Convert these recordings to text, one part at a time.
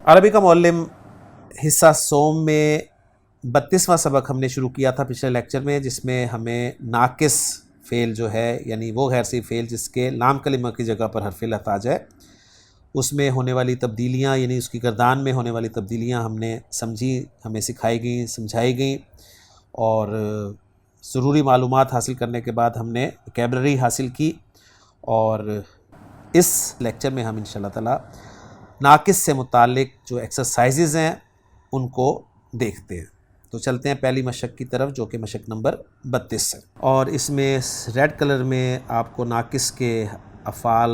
عربی کا معلم حصہ سوم میں 32واں سبق ہم نے شروع کیا تھا پچھلے لیکچر میں، جس میں ہمیں ناقص فعل جو ہے، یعنی وہ غیر صحیح فعل جس کے لام کلمہ کی جگہ پر حرف علت آ جائے، اس میں ہونے والی تبدیلیاں، یعنی اس کی گردان میں ہونے والی تبدیلیاں ہم نے سمجھی، ہمیں سکھائی گئیں، سمجھائی گئیں، اور ضروری معلومات حاصل کرنے کے بعد ہم نے ووکیبلری حاصل کی، اور اس لیکچر میں ہم انشاءاللہ تعالی ناقص سے متعلق جو ایکسرسائزز ہیں ان کو دیکھتے ہیں۔ تو چلتے ہیں پہلی مشق کی طرف، جو کہ مشق نمبر 32 ہے، اور اس میں ریڈ کلر میں آپ کو ناقص کے افعال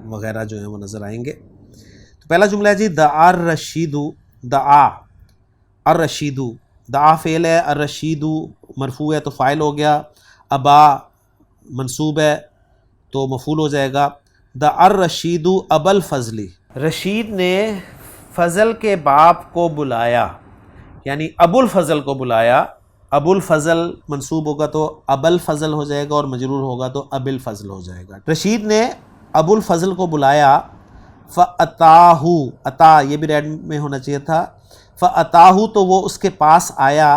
وغیرہ جو ہیں وہ نظر آئیں گے۔ تو پہلا جملہ ہے جی دعا الرشید، دعا الرشید، دعا فعل ہے، الرشید مرفوع ہے تو فاعل ہو گیا، ابا منصوب ہے تو مفعول ہو جائے گا۔ دعا الرشید ابا الفضل، رشید نے فضل کے باپ کو بلایا، یعنی ابو الفضل کو بلایا۔ ابو الفضل منصوب ہوگا تو ابا الفضل ہو جائے گا، اور مجرور ہوگا تو اب الفضل ہو جائے گا۔ رشید نے ابو الفضل کو بلایا، فَأَتَاهُ، عطا یہ بھی ریڈ میں ہونا چاہیے تھا، فَأَتَاهُ تو وہ اس کے پاس آیا،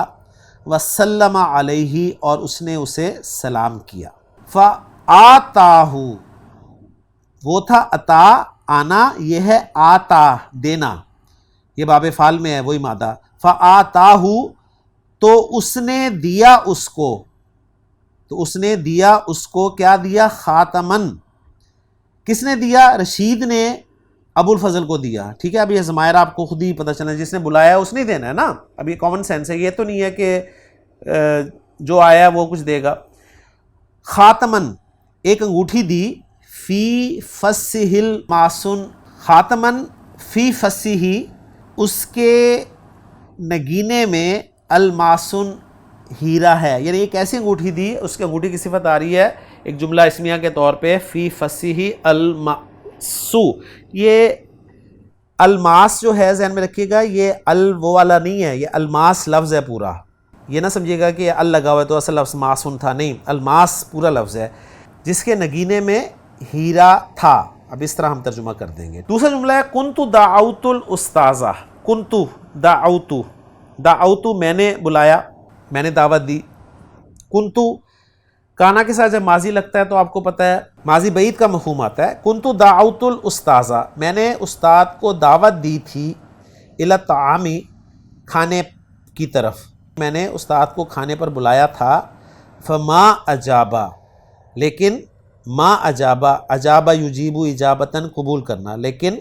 وَسَلَّمَ عَلَيْهِ اور اس نے اسے سلام کیا۔ فَآتَاهُ وہ تھا عطا آنا، یہ ہے آتا دینا، یہ باب فعل میں ہے وہی مادہ۔ فَآتَاهُ تو اس نے دیا اس کو، تو اس نے دیا اس کو، کیا دیا؟ خاتمن۔ کس نے دیا؟ رشید نے ابو الفضل کو دیا، ٹھیک ہے۔ اب یہ ضمائر آپ کو خود ہی پتہ چلنا، جس نے بلایا اس نے دینا ہے نا، اب یہ کامن سینس ہے، یہ تو نہیں ہے کہ جو آیا وہ کچھ دے گا۔ خاتمن ایک انگوٹھی دی، فی فصیح الماسن، خاتمن فی فصیح اس کے نگینے میں، الماسن ہیرا ہے، یعنی ایک ایسی انگوٹھی دی، اس کی انگوٹھی کی صفت آ رہی ہے ایک جملہ اسمیہ کے طور پہ، فی فصیح الماسو۔ یہ الماس جو ہے ذہن میں رکھیے گا، یہ وہ والا نہیں ہے، یہ الماس لفظ ہے پورا، یہ نہ سمجھیے گا کہ ال لگا ہوا ہے تو اصل لفظ ماسن تھا، نہیں، الماس پورا لفظ ہے جس کے نگینے میں ہیرا تھا۔ اب اس طرح ہم ترجمہ کر دیں گے۔ دوسرا جملہ ہے کنت دعوت الاستاذہ، کنت دعوت، دعوت میں نے بلایا، میں نے دعوت دی۔ کنت کانا کے ساتھ جب ماضی لگتا ہے تو آپ کو پتہ ہے ماضی بعید کا مفہوم آتا ہے۔ کنت دعوت الاستاذہ میں نے استاد کو دعوت دی تھی، الی الطعام کھانے کی طرف، میں نے استاد کو کھانے پر بلایا تھا۔ فما اجابا لیکن ما اجابا، اجابا یجیب اجابتاً قبول کرنا، لیکن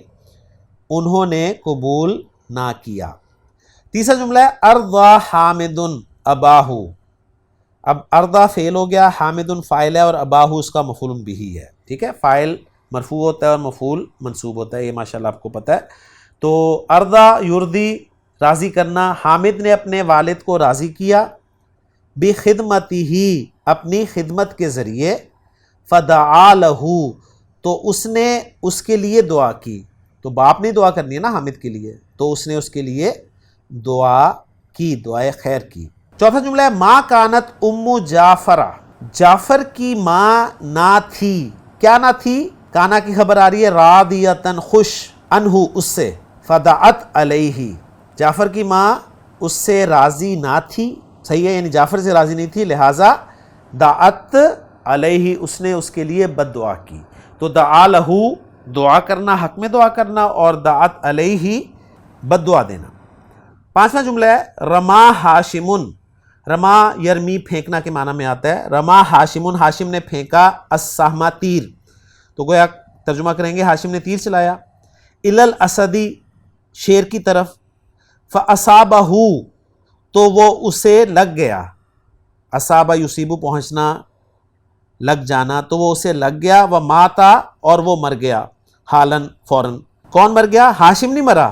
انہوں نے قبول نہ کیا۔ تیسرا جملہ ہے ارضا حامد اباہ، اب ارضا فعل ہو گیا، حامد فاعل ہے، اور اباہ اس کا مفعول بہ ہے، ٹھیک ہے۔ فاعل مرفوع ہوتا ہے اور مفعول منصوب ہوتا ہے، یہ ماشاءاللہ آپ کو پتہ ہے۔ تو ارضا یرضی راضی کرنا، حامد نے اپنے والد کو راضی کیا، بخدمتہ اپنی خدمت کے ذریعے، فدعا لہ تو اس نے اس کے لیے دعا کی، تو باپ نے دعا کرنی ہے نا حامد کے لیے، تو اس نے اس کے لیے دعا کی، دعائے خیر کی۔ چوتھا جملہ ہے ما کانت ام جعفر، جعفر کی ماں نہ تھی، کیا نہ تھی؟ کانا کی خبر آ رہی ہے، راضیتاً خوش، انہو اس سے، فدعت علیہ جعفر کی ماں اس سے راضی نہ تھی، صحیح ہے، یعنی جعفر سے راضی نہیں تھی، لہٰذا دعت علیہ اس نے اس کے لیے بد دعا کی۔ تو دعا لہ دعا کرنا، حق میں دعا کرنا، اور دعت علیہ بد دعا دینا۔ پانچواں جملہ ہے رما ہاشمن، رما یرمی پھینکنا کے معنی میں آتا ہے، رما ہاشمن ہاشم نے پھینکا، السہم تیر، تو گویا ترجمہ کریں گے ہاشم نے تیر چلایا، الی الاسدی شیر کی طرف، فاصابہ تو وہ اسے لگ گیا، اصابہ یصیبو پہنچنا، لگ جانا، تو وہ اسے لگ گیا، وماتا اور وہ مر گیا، حالاً فوراً۔ کون مر گیا؟ ہاشم نہیں مرا،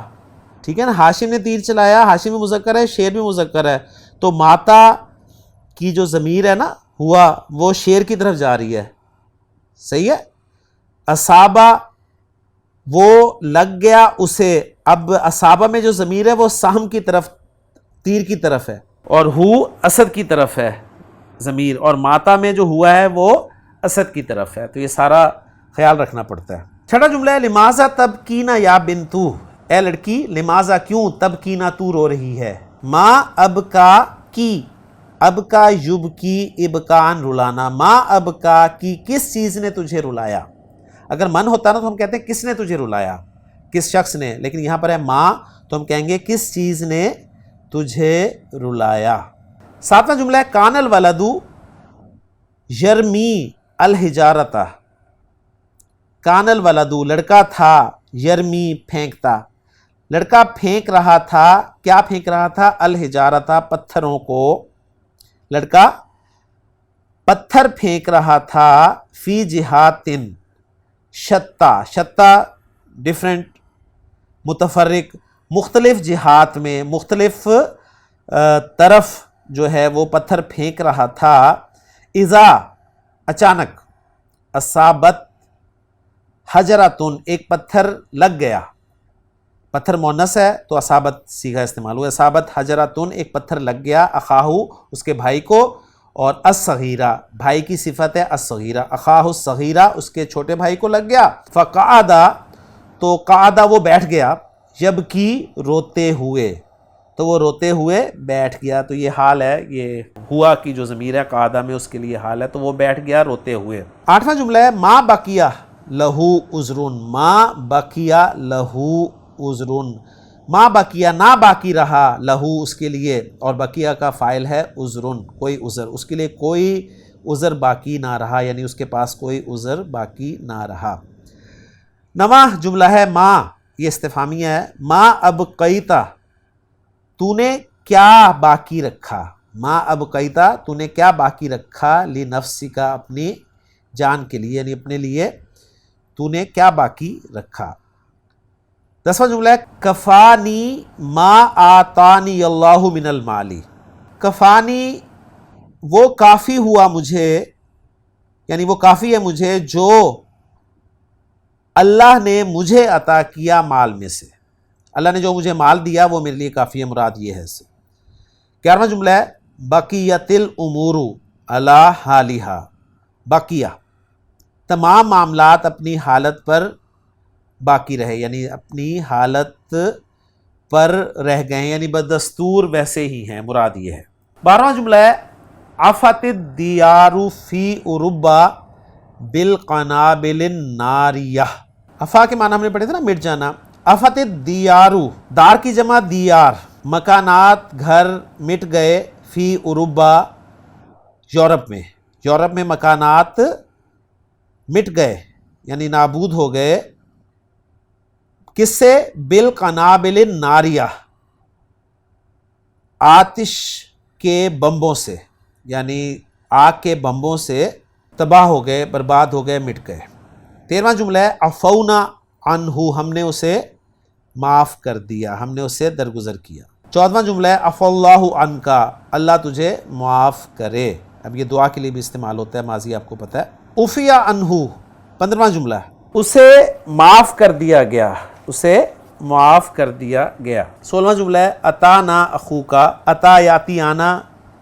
ٹھیک ہے نا، ہاشم نے تیر چلایا، ہاشم بھی مذکر ہے، شیر بھی مذکر ہے، تو ماتا کی جو ضمیر ہے نا ہوا، وہ شیر کی طرف جا رہی ہے، صحیح ہے۔ اصابہ وہ لگ گیا اسے، اب اصابہ میں جو ضمیر ہے وہ سہم کی طرف، تیر کی طرف ہے، اور ہو اسد کی طرف ہے ضمیر، اور ماتا میں جو ہوا ہے وہ اسد کی طرف ہے، تو یہ سارا خیال رکھنا پڑتا ہے۔ چھٹا جملہ ہے لماذا تبکینا یا بنتو، اے لڑکی لماذا کیوں تبکینا تو رو رہی ہے، ما اب کا کی، اب کا یب کی ابکان رلانا، ما اب کا کی کس چیز نے تجھے رلایا. اگر من ہوتا نا تو ہم کہتے ہیں کس نے تجھے رلایا، کس شخص نے، لیکن یہاں پر ہے ماں تو ہم کہیں گے کس چیز نے تجھے رلایا. 7واں جملہ ہے کان الولد یرمی الحجارتا، کان الولد لڑکا تھا، یرمی پھینکتا، لڑکا پھینک رہا تھا، کیا پھینک رہا تھا، الحجارتا پتھروں کو، لڑکا پتھر پھینک رہا تھا، فی جہاتن شتا، شتا ڈیفرنٹ، متفرق، مختلف جہات میں، مختلف طرف جو ہے وہ پتھر پھینک رہا تھا. اذا اچانک، اصابت حجراتن ایک پتھر لگ گیا، پتھر مونس ہے تو اصابت صیغہ استعمال ہوا، اصابت حجراتن ایک پتھر لگ گیا، اخاہو اس کے بھائی کو، اور الصغیرہ بھائی کی صفت ہے الصغیرہ، اخاہو الصغیرہ اس کے چھوٹے بھائی کو لگ گیا. فقعدا تو قعدہ وہ بیٹھ گیا، یبکی روتے ہوئے، تو وہ روتے ہوئے بیٹھ گیا. تو یہ حال ہے، یہ ہوا کی جو ضمیر ہے قعدہ میں اس کے لیے حال ہے، تو وہ بیٹھ گیا روتے ہوئے. 8واں جملہ ہے ما بقیہ لہو عذرن، ما بقیہ لہو عذرن، ما بقیہ نہ باقی رہا، لہو اس کے لیے، اور بقیہ کا فاعل ہے عذرن کوئی عذر، اس کے لیے کوئی عذر باقی نہ رہا، یعنی اس کے پاس کوئی عذر باقی نہ رہا. 9واں جملہ ہے ما، یہ استفہامیہ ہے، ما ابقیتا تو نے کیا باقی رکھا، ما ابقیتا تو نے کیا باقی رکھا، لنفسک اپنی جان کے لیے، یعنی اپنے لیے تو نے کیا باقی رکھا. 10واں جملہ ہے کفانی ما آتانی اللہ من المالی، کفانی وہ کافی ہوا مجھے، یعنی وہ کافی ہے مجھے جو اللہ نے مجھے عطا کیا مال میں سے، اللہ نے جو مجھے مال دیا وہ میرے لیے کافی ہے، مراد یہ ہے اس سے. 11واں جملہ ہے بقیت الامور علی حالہا، بقیہ تمام معاملات اپنی حالت پر باقی رہے، یعنی اپنی حالت پر رہ گئے، یعنی بدستور ویسے ہی ہیں، مراد یہ ہے. 12واں جملہ ہے عفت الدیار فی اوروبا بالقنابل الناریہ، عفا کے معنی ہم نے پڑھے تھے نا، مٹ جانا. عفت الدیار، دار کی جمع دیار، مکانات گھر مٹ گئے، فی اوروبا یورپ میں، یورپ میں مکانات مٹ گئے یعنی نابود ہو گئے، کس سے، بالقنابل الناریہ آتش کے بمبوں سے، یعنی آگ کے بمبوں سے تباہ ہو گئے، برباد ہو گئے، مٹ گئے. 13واں جملہ ہے عفونا عنہ، ہم نے اسے معاف کر دیا، ہم نے اسے درگزر کیا. 14واں جملہ ہے عفو اللہ عنکا، اللہ تجھے معاف کرے. اب یہ دعا کے لیے بھی استعمال ہوتا ہے، ماضی آپ کو پتہ ہے. عفیا عنہ 15واں جملہ ہے اسے معاف کر دیا گیا، اسے معاف کر دیا گیا. 16واں جملہ ہے اتانا اخوکا، اتا یاتی آنا،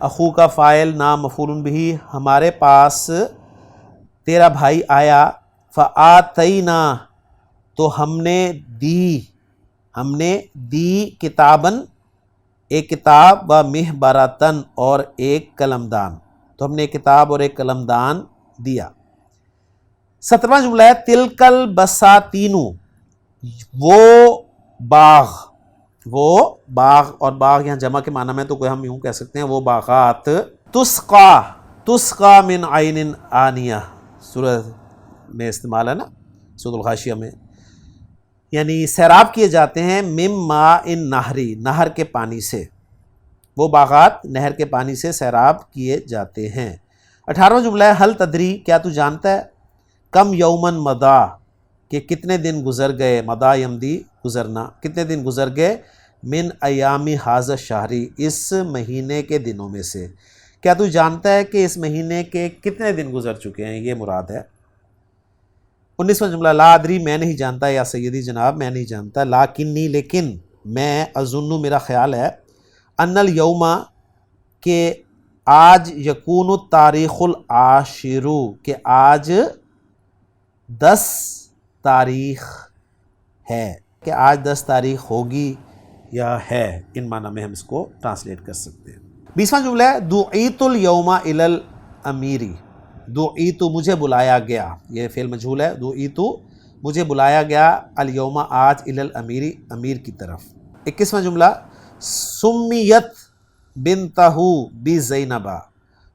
اخو کا فاعل نام مفعول بہ، ہمارے پاس تیرا بھائی آیا، فآتینا تو ہم نے دی، ہم نے دی کتابن ایک کتاب، و محبرتن اور ایک قلمدان، تو ہم نے ایک کتاب اور ایک قلمدان دیا. 17واں جملہ ہے تلکل بساتینو، وہ باغ، وہ باغ، اور باغ یہاں جمع کے معنی میں تو کوئی ہم یوں کہہ سکتے ہیں وہ باغات، تسقا، تسقا من عین آنیہ، سورہ میں استعمال ہے نا، سورۃ الغاشیہ میں، یعنی سیراب کیے جاتے ہیں، مم ماء نہری، نہر کے پانی سے، وہ باغات نہر کے پانی سے سیراب کیے جاتے ہیں. 18واں جملہ ہے حل تدری، کیا تو جانتا ہے، کم یومن مدا کہ کتنے دن گزر گئے، مدا یمدی گزرنا، کتنے دن گزر گئے، من ایامی حاذ الشہری اس مہینے کے دنوں میں سے، کیا تو جانتا ہے کہ اس مہینے کے کتنے دن گزر چکے ہیں، یہ مراد ہے. 19واں جملہ لا ادری میں نہیں جانتا، یا سیدی جناب میں نہیں جانتا، لاکنی لیکن میں، اظن میرا خیال ہے، ان الیوم کہ آج، یکون التاریخ العاشر کہ آج 10 تاریخ ہے، کہ آج 10 تاریخ ہوگی یا ہے، ان معنی میں ہم اس کو ٹرانسلیٹ کر سکتے ہیں۔ 20واں جملہ ہے دعیت الیوم الی الامیری، دعیت مجھے بلایا گیا، یہ فعل مجہول ہے، دعیت مجھے بلایا گیا، الیوم آج، الی الامیری امیر کی طرف۔ 21واں جملہ سمیت بنتہ بزینبہ،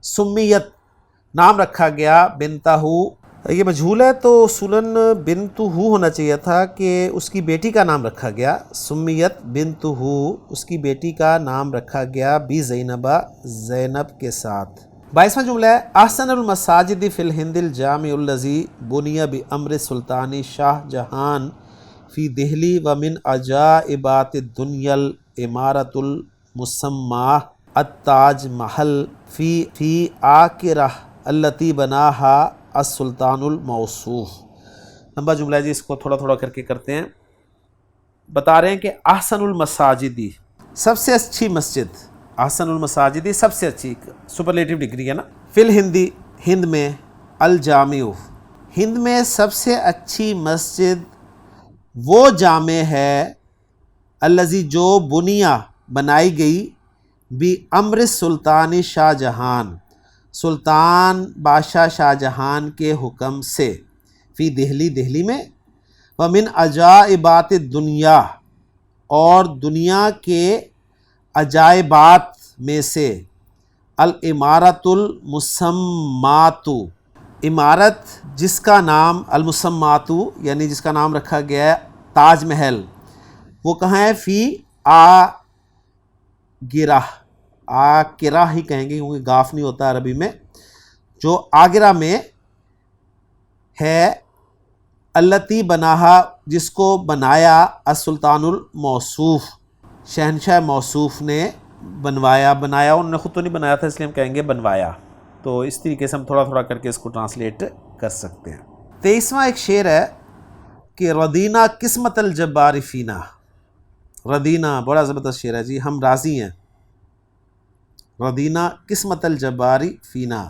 سمیت نام رکھا گیا، بنتہ یہ مجہول ہے تو سنن بنتہ ہونا چاہیے تھا کہ اس کی بیٹی کا نام رکھا گیا، سمیت بنتہ اس کی بیٹی کا نام رکھا گیا، بزینبہ زینب کے ساتھ۔ 22واں جملہ ہے احسن المساجد فی الہند الجامع الذی بنی بامر سلطان شاہ جہان فی دہلی ومن عجائبات الدنیا العمارۃ المسماہ التاج محل فی آکرہ التی بناہا السلطان الموصوف۔ لمبا جملہ ہے جی، اس کو تھوڑا تھوڑا کر کے کرتے ہیں۔ بتا رہے ہیں کہ احسن المساجدی، سب سے اچھی مسجد، احسن المساجدی سب سے اچھی، سپرلیٹو ڈگری ہے نا، فی الہندی ہند میں، الجامع ہند میں سب سے اچھی مسجد وہ جامع ہے، الذی جو بنیا بنائی گئی، بامر سلطان شاہ جہان سلطان بادشاہ شاہ جہان کے حکم سے، فی دہلی دہلی میں، ومن عجائبات الدنیا اور دنیا کے عجائبات میں سے، العمارۃ المسمات عمارت جس کا نام، المسمات یعنی جس کا نام رکھا گیا ہے، تاج محل، وہ کہاں ہے، فی آگرہ، آگرہ ہی کہیں گے کیونکہ گاف نہیں ہوتا عربی میں، جو آگرہ میں ہے، التی بناہا جس کو بنایا، السلطان الموصوف شہنشاہ موصوف نے بنوایا، بنایا انہوں نے خود تو نہیں بنایا تھا اس لیے ہم کہیں گے بنوایا، تو اس طریقے سے ہم تھوڑا تھوڑا کر کے اس کو ٹرانسلیٹ کر سکتے ہیں۔ 23واں ایک شعر ہے کہ ردینہ قسمت الجبار فینا، ردینہ بڑا زبردست شعر ہے جی، ہم راضی ہیں، ردینہ قسمت الجباری فینا،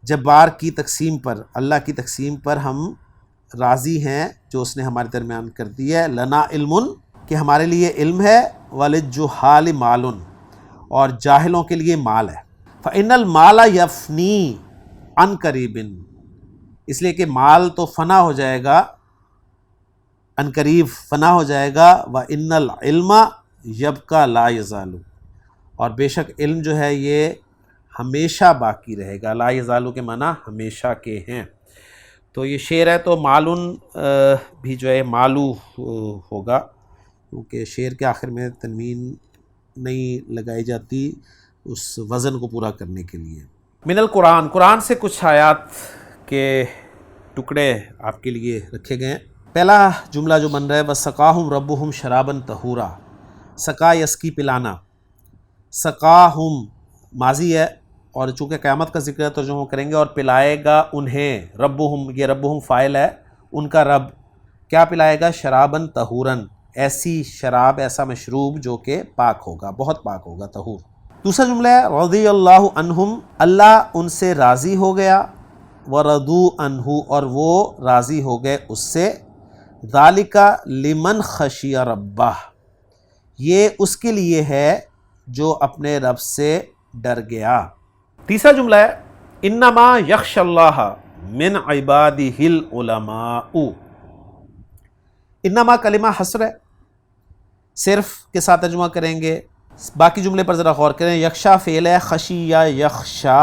جبار کی تقسیم پر، اللہ کی تقسیم پر ہم راضی ہیں جو اس نے ہمارے درمیان کر دی ہے، لنا علم کہ ہمارے لیے علم ہے، وللجہال مال اور جاہلوں کے لیے مال ہے، فإن المال یفنی عن قریب اس لیے کہ مال تو فنا ہو جائے گا، عن قریب فنا ہو جائے گا، وإن العلم یبقی لا یزال اور بے شک علم جو ہے یہ ہمیشہ باقی رہے گا، لا یزالو کے معنی ہمیشہ کے ہیں۔ تو یہ شعر ہے تو معلوم بھی جو ہے مالو ہوگا کیونکہ شعر کے آخر میں تنوین نہیں لگائی جاتی اس وزن کو پورا کرنے کے لیے۔ من القرآن، قرآن سے کچھ آیات کے ٹکڑے آپ کے لیے رکھے گئے ہیں۔ پہلا جملہ جو بن رہا ہے وَسَقَاهُمْ رَبُّهُمْ شَرَابًا طَهُورًا، سقا یسقی پلانا، سقاہم ماضی ہے اور چونکہ قیامت کا ذکر ہے ترجمہ کریں گے، اور پلائے گا انہیں، ربہم یہ ربہم فاعل ہے، ان کا رب کیا پلائے گا، شرابن طہورن ایسی شراب، ایسا مشروب جو کہ پاک ہوگا، بہت پاک ہوگا، طہور۔ دوسرا جملہ ہے رضی اللہ عنہم، اللہ ان سے راضی ہو گیا، ورضوا عنہ اور وہ راضی ہو گئے اس سے، ذالک لمن خشی ربہ یہ اس کے لیے ہے جو اپنے رب سے ڈر گیا۔ تیسرا جملہ ہے انما یخشی اللہ من عبادہ العلماء، انما کلمہ حصر ہے، صرف کے ساتھ ترجمہ کریں گے، باقی جملے پر ذرا غور کریں، یخشا فعل ہے، خشی یا یخشا،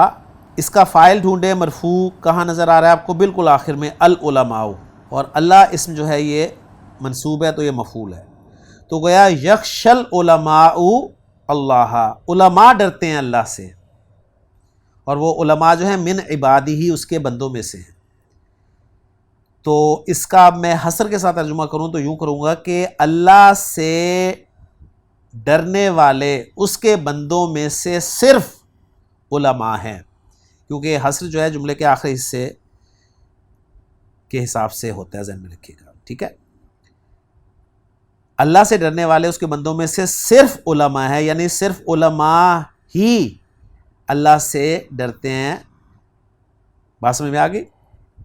اس کا فاعل ڈھونڈے، مرفوع کہاں نظر آ رہا ہے آپ کو، بالکل آخر میں، العلماء، اور اللہ اسم جو ہے یہ منصوب ہے تو یہ مفعول ہے، تو گویا یخشی العلماء اللہ، علماء ڈرتے ہیں اللہ سے، اور وہ علماء جو ہیں من عبادی ہی اس کے بندوں میں سے ہیں۔ تو اس کا اب میں حصر کے ساتھ ترجمہ کروں تو یوں کروں گا کہ اللہ سے ڈرنے والے اس کے بندوں میں سے صرف علماء ہیں، کیونکہ حصر جو ہے جملے کے آخری حصے کے حساب سے ہوتا ہے، ذہن میں رکھیے گا، ٹھیک ہے۔ اللہ سے ڈرنے والے اس کے بندوں میں سے صرف علماء ہیں، یعنی صرف علماء ہی اللہ سے ڈرتے ہیں۔ بات سمجھ میں آ گئی؟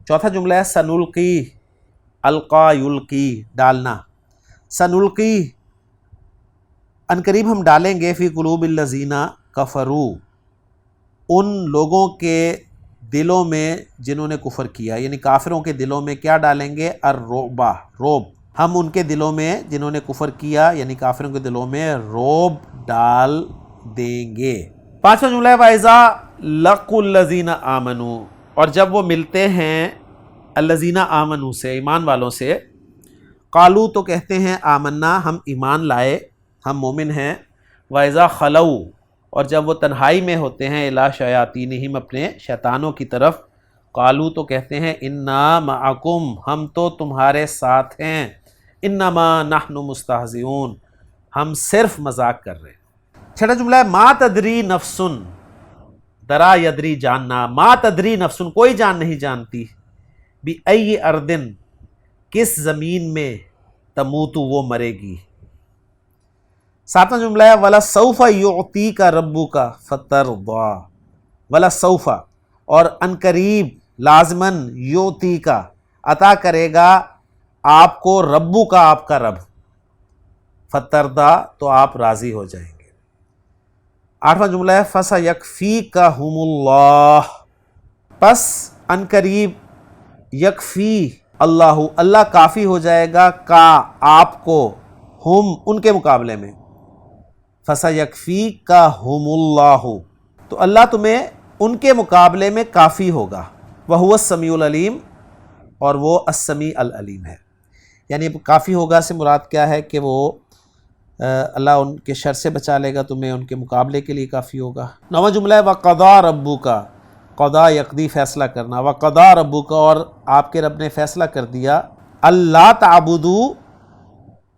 چوتھا جملہ ہے سنلقی، القا یلقی ڈالنا، سنلقی عنقریب ہم ڈالیں گے فی قلوب الذین کفروا ان لوگوں کے دلوں میں جنہوں نے کفر کیا، یعنی کافروں کے دلوں میں کیا ڈالیں گے؟ الرعب، روب، ہم ان کے دلوں میں جنہوں نے کفر کیا یعنی کافروں کے دلوں میں روب ڈال دیں گے۔ پانچواں جملہ ہے وَإِذَا لَقُوا الَّذِينَ آمَنُوا، اور جب وہ ملتے ہیں الَّذِينَ آمَنُوا سے، ایمان والوں سے، قالوا تو کہتے ہیں آمنا ہم ایمان لائے، ہم مومن ہیں، وَإِذَا خَلَوْا اور جب وہ تنہائی میں ہوتے ہیں اِلیٰ شیاطینہم اپنے شیطانوں کی طرف، قالوا تو کہتے ہیں اِنَّا مَعَکُمْ ہم تو تمہارے ساتھ ہیں، اِنَّمَا نَحْنُ مُسْتَہْزِئُونَ ہم صرف مذاق کر رہے ہیں۔ چھٹا جملہ ہے ما تدری نفسن، درا یدری جاننا، ما تدری نفسن کوئی جان نہیں جانتی، بِأَيِّ أَرْضٍ کس زمین میں، تموت وہ مرے گی۔ ساتواں جملہ ہے وَلَسَوْفَ يُعْطِيكَ رَبُّكَ فَتَرْضَىٰ، وَلَسَوْفَ اور عنقریب لازماً يُعْطِيكَ عطا کرے گا آپ کو ربو کا آپ کا رب، فترضیٰ تو آپ راضی ہو جائیں گے۔ آٹھواں جملہ ہے فَسَيَكْفِيكَهُمُ اللَّهُ پس عنقریب یکفی اللہ اللہ کافی ہو جائے گا کا آپ کو، ہم ان کے مقابلے میں، فَسَيَكْفِيكَهُمُ اللَّهُ تو اللہ تمہیں ان کے مقابلے میں کافی ہوگا، وَهُوَ السَّمِيعُ الْعَلِيمُ اور وہ السمیع العلیم ہے۔ یعنی کافی ہوگا سے مراد کیا ہے کہ وہ اللہ ان کے شر سے بچا لے گا تمہیں، ان کے مقابلے کے لیے کافی ہوگا۔ نواں جملہ ہے وَقَضَىٰ رَبُّكَ، قضا یقضی فیصلہ کرنا، وَقَضَىٰ رَبُّكَ اور آپ کے رب نے فیصلہ کر دیا، اللہ تعبدوا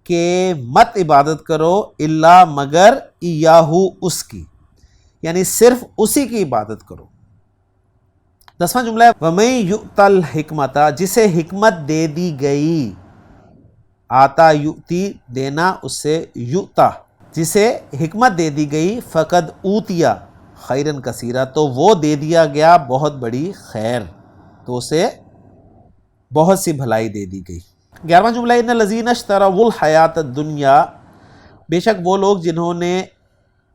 کہ مت عبادت کرو، الا مگر ایاہو اس کی، یعنی صرف اسی کی عبادت کرو۔ دسواں جملہ ہے وَمَن يُؤْتَ الْحِكْمَةَ جسے حکمت دے دی گئی، آتا یؤتی دینا اس سے یؤتا، جسے حکمت دے دی گئی، فقد اوتیا خیرن کثیرا تو وہ دے دیا گیا بہت بڑی خیر، تو اسے بہت سی بھلائی دے دی گئی۔ گیارہواں جملہ ان الذین اشتروا الحیات الدنیا بے شک وہ لوگ جنہوں نے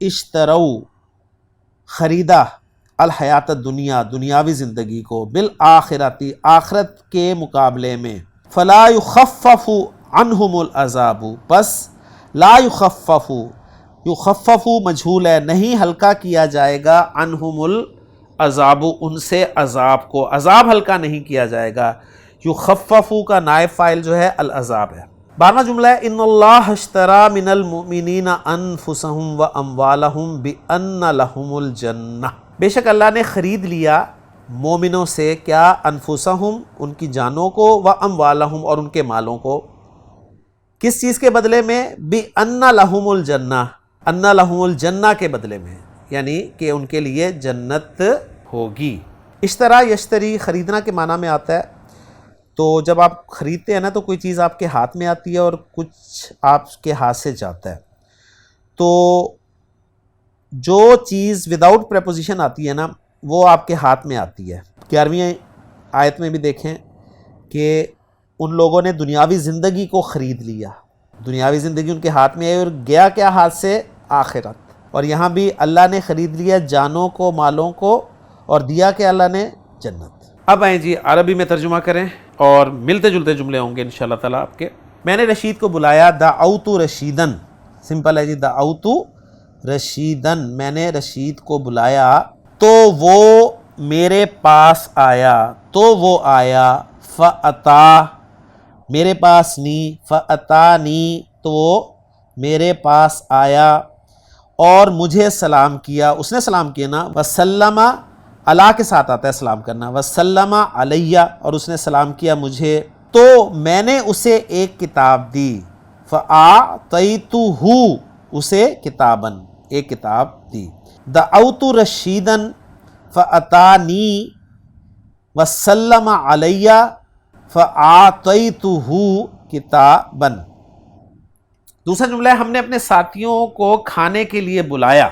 اشتروا خریدا الحیات الدنیا دنیاوی زندگی کو، بالآخرتی آخرت کے مقابلے میں، فلا یخفف عنہم العذاب پس لا یخفف، یخفف مجہول ہے نہیں ہلکا کیا جائے گا، عنہم العذاب ان سے عذاب کو، عذاب ہلکا نہیں کیا جائے گا، یخفف کا نائب فاعل جو ہے العذاب ہے۔ بارہواں جملہ ہے ان اللہ اشترى من المؤمنین انفسهم واموالهم بان لهم الجنہ بے شک اللہ نے خرید لیا مومنوں سے کیا، انفسہم ان کی جانوں کو، واموالہم اور ان کے مالوں کو، کس چیز کے بدلے میں؟ بِأَنَّ لَهُمُ الْجَنَّةَ أَنَّ لَهُمُ الْجَنَّةَ کے بدلے میں، یعنی کہ ان کے لیے جنت ہوگی۔ اشترا یشتری خریدنا کے معنی میں آتا ہے، تو جب آپ خریدتے ہیں نا تو کوئی چیز آپ کے ہاتھ میں آتی ہے اور کچھ آپ کے ہاتھ سے جاتا ہے، تو جو چیز وداؤٹ پریپوزیشن آتی ہے نا وہ آپ کے ہاتھ میں آتی ہے۔ 11ویں آیت میں بھی دیکھیں کہ ان لوگوں نے دنیاوی زندگی کو خرید لیا، دنیاوی زندگی ان کے ہاتھ میں آئی اور گیا کیا ہاتھ سے؟ آخرت۔ اور یہاں بھی اللہ نے خرید لیا جانوں کو، مالوں کو، اور دیا کہ اللہ نے جنت۔ اب آئیں جی عربی میں ترجمہ کریں اور ملتے جلتے جملے ہوں گے انشاءاللہ تعالیٰ آپ کے۔ میں نے رشید کو بلایا، دعوت رشیدن، سمپل ہے جی، دعوت رشیدن میں نے رشید کو بلایا تو وہ میرے پاس آیا، تو وہ آیا، فأتا میرے پاس نی، فأتانی تو وہ میرے پاس آیا اور مجھے سلام کیا، اس نے سلام کیا نا، وسلم اللہ کے ساتھ آتا ہے سلام کرنا، وسلم علیہ اور اس نے سلام کیا مجھے، تو میں نے اسے ایک کتاب دی، فأعطیتہ اسے کتاباً ایک کتاب دی، دعوت رشیدن فأتانی وسلم علیہ فأعطیتہ کتاباً۔ دوسرا جملہ ہے ہم نے اپنے ساتھیوں کو کھانے کے لیے بلایا،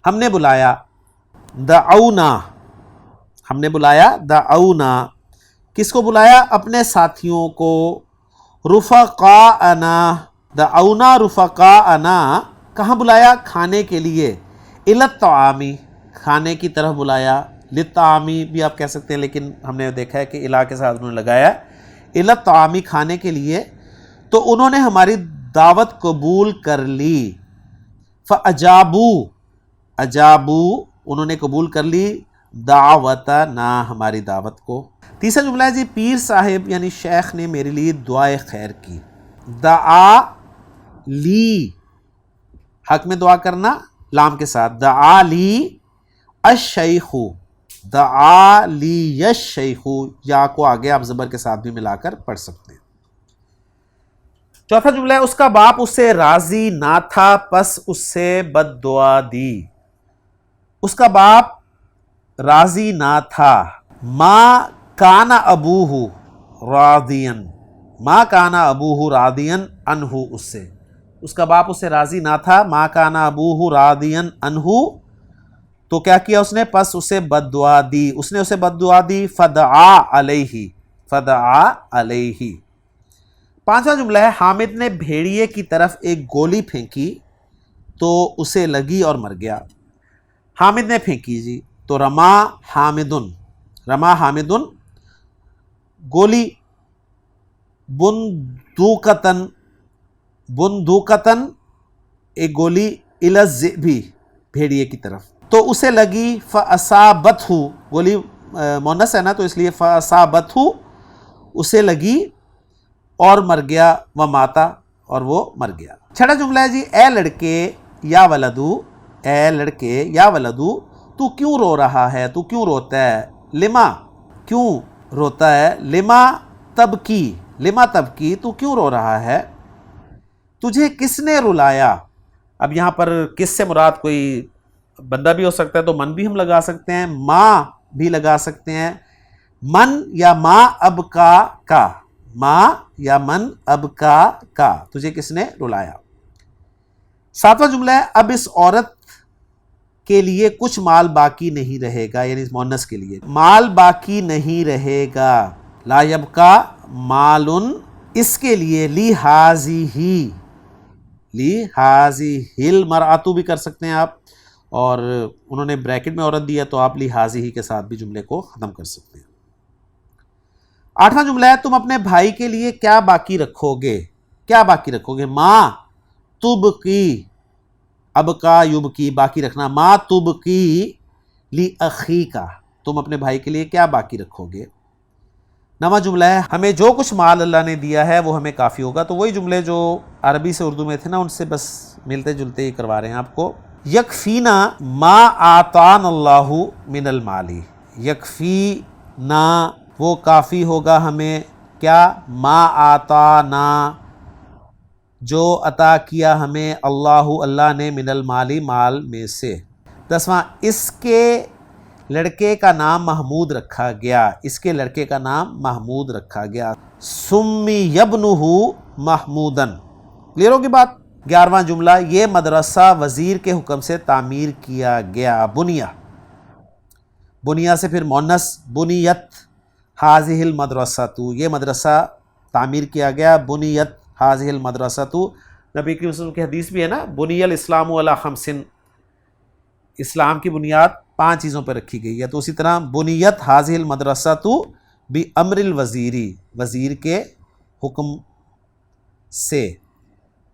ہم نے بلایا، دعونا ہم نے بلایا، دعونا کس کو بلایا؟ اپنے ساتھیوں کو، رفقاءنا، دعونا رفقاءنا، کہاں بلایا؟ کھانے کے لیے، الی الطعامی، کھانے کی طرف بلایا، للطعامی بھی آپ کہہ سکتے ہیں لیکن ہم نے دیکھا ہے کہ الی کے ساتھ انہوں نے لگایا، الی الطعامی، کھانے کے لیے، تو انہوں نے ہماری دعوت قبول کر لی، فاجابوا، اجابوا، انہوں نے قبول کر لی، دعوتنا، ہماری دعوت کو۔ تیسرا جملہ ہے جی، پیر صاحب یعنی شیخ نے میرے لیے دعائے خیر کی، دعا لی، حق میں دعا کرنا لام کے ساتھ، دعا لی الشیخ، دعا لی الشیخ، یا کو آگے آپ زبر کے ساتھ بھی ملا کر پڑھ سکتے ہیں۔ چوتھا جملہ ہے، اس کا باپ اس سے راضی نہ تھا پس اس سے بد دعا دی، اس کا باپ راضی نہ تھا، ما کان ابوہ راضین، ما کان ابوہ راضین عنہ، اس کا باپ اس سے راضی نہ تھا، ما کان ابوہ راضین عنہ، تو کیا کیا اس نے؟ پس اسے بد دعا دی، اس نے اسے بد دعا دی، فدعا علیہ، فدعا علیہ۔ پانچواں جملہ ہے، حامد نے بھیڑیے کی طرف ایک گولی پھینکی تو اسے لگی اور مر گیا، حامد نے پھینکی جی، تو رما حامدن، رما حامدن گولی، بندوقتن، بندوقتن ایک گولی، الی الذئب، بھیڑیے کی طرف، تو اسے لگی، فاصابتہ، گولی مونس ہے نا تو اس لیے فاصابتہ، اسے لگی اور مر گیا، وماتا، اور وہ مر گیا۔ چھٹا جملہ ہے جی، اے لڑکے یا ولدو، اے لڑکے یا ولدو، تو کیوں رو رہا ہے، تو کیوں روتا ہے، لما، کیوں روتا ہے، لما تبکی، لما تبکی، تو کیوں رو رہا ہے، تجھے کس نے رلایا۔ اب یہاں پر کس سے مراد کوئی بندہ بھی ہو سکتا ہے تو من بھی ہم لگا سکتے ہیں، ماں بھی لگا سکتے ہیں، من یا ماں اب کا، ماں یا من اب کا، تجھے کس نے رلایا۔ ساتواں جملہ ہے، اب اس عورت کے لیے کچھ مال باقی نہیں رہے گا، یعنی اس مونس کے لیے مال باقی نہیں رہے گا، لا یبقا مال، اس کے لیے، لی ہذہ، لی ہذہ المرأۃ بھی کر سکتے ہیں آپ، اور انہوں نے بریکٹ میں عورت دیا تو آپ لی ہذہ کے ساتھ بھی جملے کو ختم کر سکتے ہیں۔ آٹھواں جملہ ہے، تم اپنے بھائی کے لیے کیا باقی رکھو گے، کیا باقی رکھو گے، ماں تبقی، اب کا یبکی، باقی رکھنا، ماں تبقی لی اخیکا، تم اپنے بھائی کے لیے کیا باقی رکھو گے۔ نواں جملہ ہے، ہمیں جو کچھ مال اللہ نے دیا ہے وہ ہمیں کافی ہوگا، تو وہی جملے جو عربی سے اردو میں تھے نا ان سے بس ملتے جلتے ہی کروا رہے ہیں آپ کو۔ یکفینا ما آتان اللہ من المال، یکفینا، وہ کافی ہوگا ہمیں، کیا، ما آتانا، جو عطا کیا ہمیں، اللہ نے، من المالی، مال میں سے۔ 10واں، اس کے لڑکے کا نام محمود رکھا گیا، اس کے لڑکے کا نام محمود رکھا گیا، سمی ابنہ محمودن۔ کلیئر ہوگی بات۔ 11واں جملہ، یہ مدرسہ وزیر کے حکم سے تعمیر کیا گیا، بنیا، بنیا سے پھر مونس، بنیت ہذہ المدرسۃ، یہ مدرسہ تعمیر کیا گیا، بنیت ہذہ المدرسۃ۔ نبی کریم صلی اللہ علیہ وسلم کی حدیث بھی ہے نا، بنی الاسلام علی خمس، اسلام کی بنیاد 5 چیزوں پر رکھی گئی ہے، تو اسی طرح بنیت ہذہ المدرسۃ بامر الوزیری، وزیر کے حکم سے۔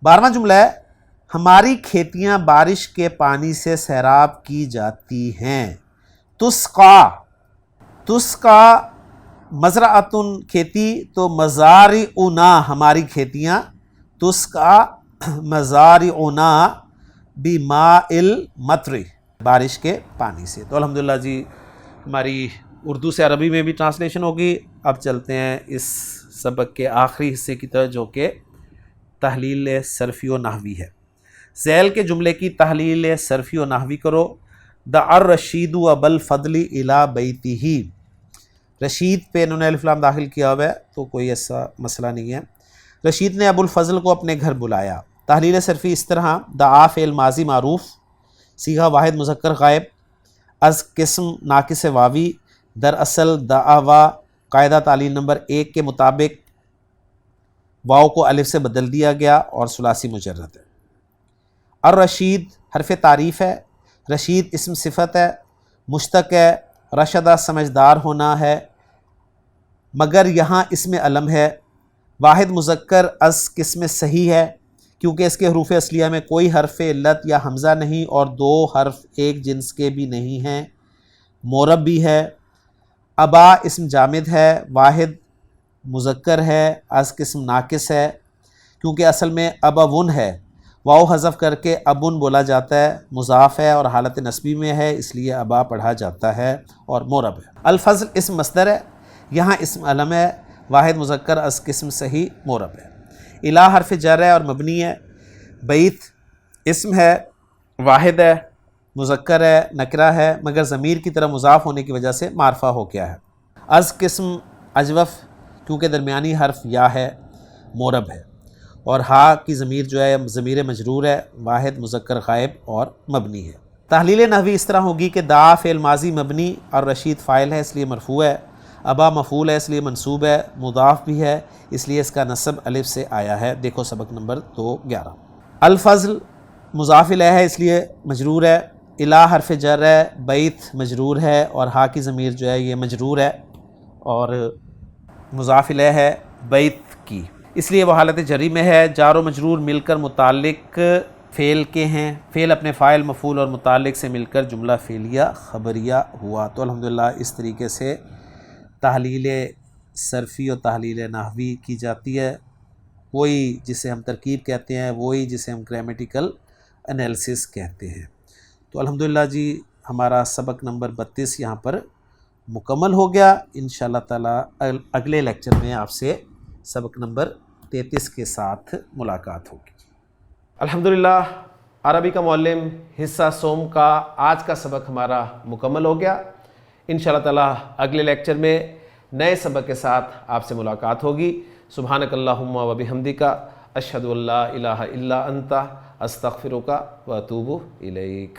12واں جملہ ہے، ہماری کھیتیاں بارش کے پانی سے سیراب کی جاتی ہیں، تسقا، تسقا مزرعۃن، کھیتی، تو مزارعنا، ہماری کھیتیاں، تسقا مزارعنا بماء المطر، بارش کے پانی سے۔ تو الحمدللہ جی ہماری اردو سے عربی میں بھی ٹرانسلیشن ہوگی۔ اب چلتے ہیں اس سبق کے آخری حصے کی طرف جو کہ تحلیل صرفی و نحوی ہے۔ ذیل کے جملے کی تحلیل صرفی و نحوی کرو۔ دعا الرشید ابا الفضل الی بیتہ، رشید پہ انہوں نے الف لام داخل کیا ہوا ہے تو کوئی ایسا مسئلہ نہیں ہے۔ رشید نے ابو الفضل کو اپنے گھر بلایا۔ تحلیل صرفی اس طرح، دعا فعل ماضی معروف، صیغہ واحد مذکر غائب، از قسم ناقص واوی، دراصل دعوا، قاعدہ تعلیل نمبر 1 کے مطابق واو کو الف سے بدل دیا گیا اور ثلاثی مجرد ہے۔ الرشید حرف تعریف ہے، رشید اسم صفت ہے، مشتق ہے، رشدہ سمجھدار ہونا ہے، مگر یہاں اسم علم ہے، واحد مذکر از قسم صحیح ہے کیونکہ اس کے حروف اصلیہ میں کوئی حرف علت یا حمزہ نہیں اور دو حرف ایک جنس کے بھی نہیں ہیں، مورب بھی ہے۔ ابا اسم جامد ہے، واحد مذکر ہے، از قسم ناقص ہے کیونکہ اصل میں اباون ہے، واو حذف کر کے ابن بولا جاتا ہے، مضاف ہے اور حالت نسبی میں ہے اس لیے ابا پڑھا جاتا ہے اور مورب ہے۔ الفضل اسم مصدر ہے، یہاں اسم علم ہے، واحد مذکر از قسم صحیح مورب ہے۔ الہ حرف جر ہے اور مبنی ہے۔ بیت اسم ہے، واحد ہے، مذکر ہے، نکرہ ہے مگر ضمیر کی طرح مضاف ہونے کی وجہ سے معرفہ ہو گیا ہے۔ از قسم اجوف کیونکہ درمیانی حرف یا ہے، مورب ہے، اور ہا کی ضمیر جو ہے ضمیر مجرور ہے، واحد مذکر غائب اور مبنی ہے۔ تحلیل نحوی اس طرح ہوگی کہ دا فعل ماضی مبنی اور رشید فاعل ہے اس لیے مرفوع ہے، ابا مفعول ہے اس لیے منصوب ہے، مضاف بھی ہے اس لیے اس کا نصب الف سے آیا ہے۔ دیکھو سبق نمبر 211۔ الفضل مضاف الیہ ہے اس لیے مجرور ہے، الہ حرف جر ہے، بیت مجرور ہے اور ہا کی ضمیر جو ہے یہ مجرور ہے اور مضاف الیہ ہے بیت کی، اس لیے وہ حالت جری میں ہے۔ جار و مجرور مل کر متعلق فعل کے ہیں، فعل اپنے فاعل مفعول اور متعلق سے مل کر جملہ فعلیہ خبریہ ہوا۔ تو الحمدللہ اس طریقے سے تحلیل صرفی اور تحلیل نحوی کی جاتی ہے، وہی جسے ہم ترکیب کہتے ہیں، وہی جسے ہم گرامیٹیکل انالیسس کہتے ہیں۔ تو الحمدللہ جی ہمارا سبق نمبر 32 یہاں پر مکمل ہو گیا۔ انشاءاللہ تعالیٰ اگلے لیکچر میں آپ سے سبق نمبر 33 کے ساتھ ملاقات ہوگی۔ الحمدللہ عربی کا معلم حصہ سوم کا آج کا سبق ہمارا مکمل ہو گیا۔ انشاءاللہ تعالیٰ اگلے لیکچر میں نئے سبق کے ساتھ آپ سے ملاقات ہوگی۔ سبحانک اللہم و بحمدک، اشہد ان لا الہ الا انت، استغفرک و اتوب الیک۔